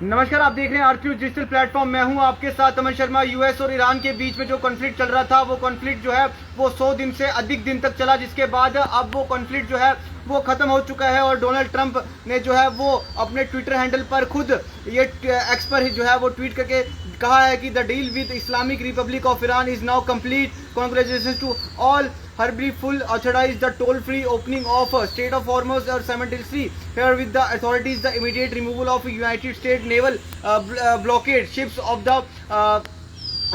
नमस्कार, आप देख रहे हैं आरक्यू डिजिटल प्लेटफॉर्म। मैं हूं आपके साथ अमन शर्मा। यूएस और ईरान के बीच में जो कॉन्फ्लिक्ट चल रहा था, वो कॉन्फ्लिक्ट जो है वो 100 दिन से अधिक दिन तक चला, जिसके बाद अब वो कॉन्फ्लिक्ट जो है वो खत्म हो चुका है। और डोनाल्ड ट्रंप ने जो है वो अपने ट्विटर हैंडल पर खुद ये एक्स पर जो है वो ट्वीट करके कहा है कि the deal with Islamic Republic of Iran is now complete. Congratulations to all Harbri full authorized the toll-free opening of Strait of Hormuz or simultaneously here with the authorities the immediate removal of United States naval blockade ships of the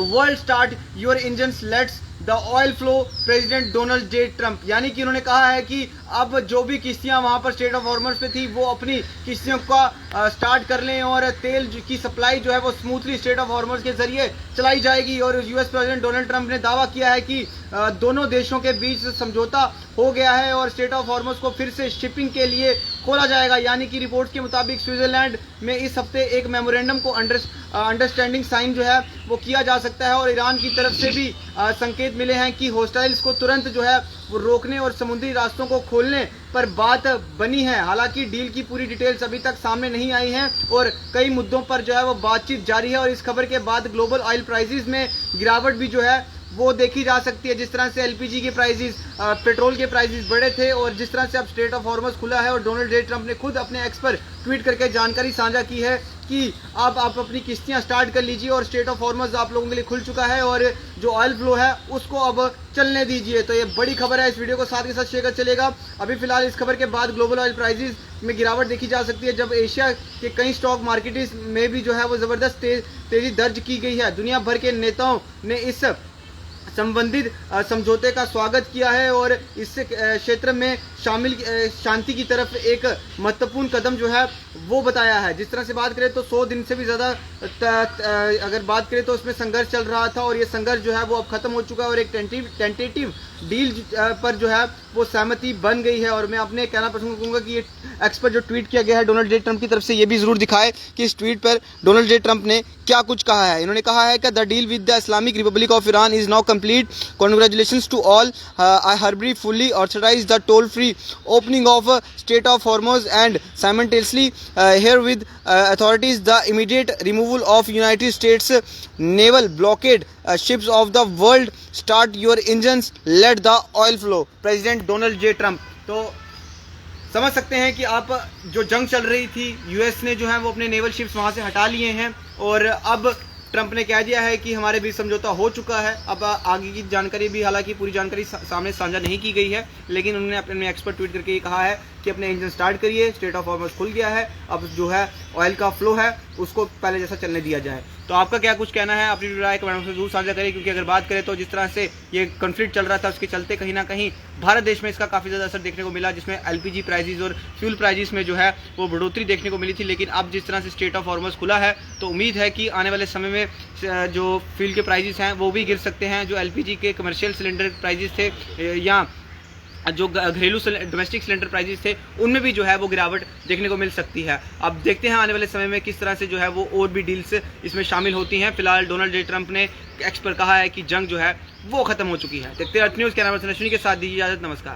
world. Start your engines, let's the oil flow president Donald J Trump. यानी कि उन्होंने कहा है कि अब जो भी किश्तियां वहां पर स्ट्रेट ऑफ हॉर्मज़ पे थी वो अपनी किश्तियों का स्टार्ट कर लें और तेल की सप्लाई जो है वो स्मूथली स्ट्रेट ऑफ हॉर्मज़ के जरिए चलाई जाएगी। और यूएस प्रेसिडेंट डोनाल्ड ट्रंप ने दावा किया है कि दोनों देशों के बीच समझौता हो गया है और स्ट्रेट ऑफ हॉर्मज़ को फिर से शिपिंग के लिए खोला जाएगा। यानी कि रिपोर्ट्स के मुताबिक स्विट्जरलैंड में इस हफ्ते एक मेमोरेंडम को अंडरस्टैंडिंग साइन जो है वो किया जा सकता है। और ईरान की तरफ से भी संकेत मिले हैं कि होस्टाइल्स को तुरंत जो है वो रोकने और समुद्री रास्तों को खोलने पर बात बनी है। हालांकि डील की पूरी डिटेल्स अभी तक सामने नहीं आई हैं और कई मुद्दों पर जो है वो बातचीत जारी है। और इस खबर के बाद ग्लोबल ऑयल प्राइसेस में गिरावट भी जो है वो देखी जा सकती है। जिस तरह से एलपीजी के प्राइसेस, पेट्रोल के प्राइसेस बढ़े थे और जिस तरह से अब स्ट्रेट ऑफ हॉर्मज़ खुला है और डोनाल्ड जे ट्रंप ने खुद अपने एक्स पर ट्वीट करके जानकारी साझा की है कि आप अपनी किश्तियां स्टार्ट कर लीजिए और स्ट्रेट ऑफ हॉर्मज़ आप लोगों के लिए खुल चुका है और जो ऑयल फ्लो है उसको अब चलने दीजिए। तो ये बड़ी खबर है, इस वीडियो को साथ के साथ शेयर कर चलेगा। अभी फिलहाल इस खबर के बाद ग्लोबल ऑयल प्राइसेस में गिरावट देखी जा सकती है, जब एशिया के कई स्टॉक मार्केट्स में भी जो है वो ज़बरदस्त तेजी दर्ज की गई है। दुनिया भर के नेताओं ने इस संबंधित समझौते का स्वागत किया है और इससे क्षेत्र में शामिल शांति की तरफ एक महत्वपूर्ण कदम जो है वो बताया है। जिस तरह से बात करें तो 100 दिन से भी ज़्यादा अगर बात करें तो उसमें संघर्ष चल रहा था और ये संघर्ष जो है वो अब खत्म हो चुका है और एक टेंटेटिव डील पर जो है वो सहमति बन गई है। और मैं अपने कहना पसंद करूँगा कि ये एक्स पर जो ट्वीट किया गया है डोनाल्ड जे ट्रंप की तरफ से, ये भी ज़रूर दिखाए कि इस ट्वीट पर डोनाल्ड जे ट्रंप ने क्या कुछ कहा है। इन्होंने कहा है कि the deal with the Islamic Republic of Iran is now complete. Congratulations to all. I Harbri fully authorized the toll-free opening of Strait of Hormuz and simultaneously here with authorities the immediate removal of United States naval blockade ships of the world. Start your engines, let the oil flow. President Donald J. Trump. तो समझ सकते हैं कि आप जो जंग चल रही थी, यूएस ने जो है वो अपने नेवल शिप्स वहाँ से हटा लिए हैं और अब ट्रंप ने कह दिया है कि हमारे बीच समझौता हो चुका है। अब आगे की जानकारी भी, हालांकि पूरी जानकारी सामने साझा नहीं की गई है, लेकिन उन्होंने अपने एक्सपर्ट ट्वीट करके ये कहा है कि अपने इंजन स्टार्ट करिए, स्ट्रेट ऑफ हॉर्मज़ खुल गया है, अब जो है ऑयल का फ्लो है उसको पहले जैसा चलने दिया जाए। तो आपका क्या कुछ कहना है, अपनी राय कमेंट में जरूर साझा करें। क्योंकि अगर बात करें तो जिस तरह से ये कॉन्फ्लिक्ट चल रहा था उसके चलते कहीं ना कहीं भारत देश में इसका काफ़ी ज़्यादा असर देखने को मिला, जिसमें एलपीजी प्राइसेस और फ्यूल प्राइसेस में जो है वो बढ़ोतरी देखने को मिली थी। लेकिन अब जिस तरह से स्ट्रेट ऑफ हॉर्मज़ खुला है तो उम्मीद है कि आने वाले समय में जो फ्यूल के प्राइसेस हैं वो भी गिर सकते हैं। जो एलपीजी के कमर्शियल सिलेंडर प्राइसेस थे या जो घरेलू डोमेस्टिक सिलेंडर प्राइसेस थे उनमें भी जो है वो गिरावट देखने को मिल सकती है। अब देखते हैं आने वाले समय में किस तरह से जो है वो और भी डील्स इसमें शामिल होती हैं। फिलहाल डोनाल्ड जे ट्रंप ने एक्स पर कहा है कि जंग जो है वो खत्म हो चुकी है। देखते हैं अर्थ न्यूज़ के नाम से के साथ दीजिए इजाज़त। नमस्कार।